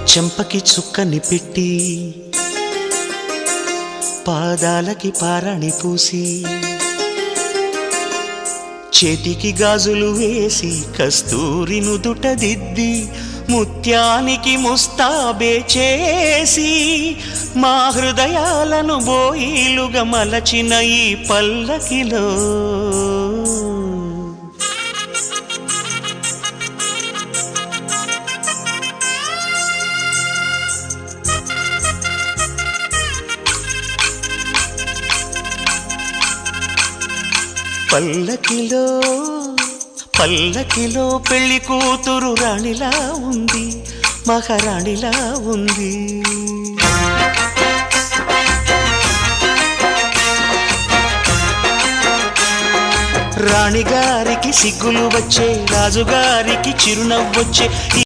చెంపకి చుక్కని పెట్టి పాదాలకి పారాణి పూసి చేతికి గాజులు వేసి కస్తూరి నుదుట దిద్ది ముత్యానికి ముస్తాబే చేసి మా హృదయాలను బోయిలుగా మలచిన ఈ పల్లకిలో పల్లకిలో పల్లకిలో పెళ్లి కూతురు రాణిలా ఉంది, మహారాణిలా ఉంది. రాణిగారికి సిగ్గులు వచ్చే, రాజుగారికి చిరునవ్వొచ్చే.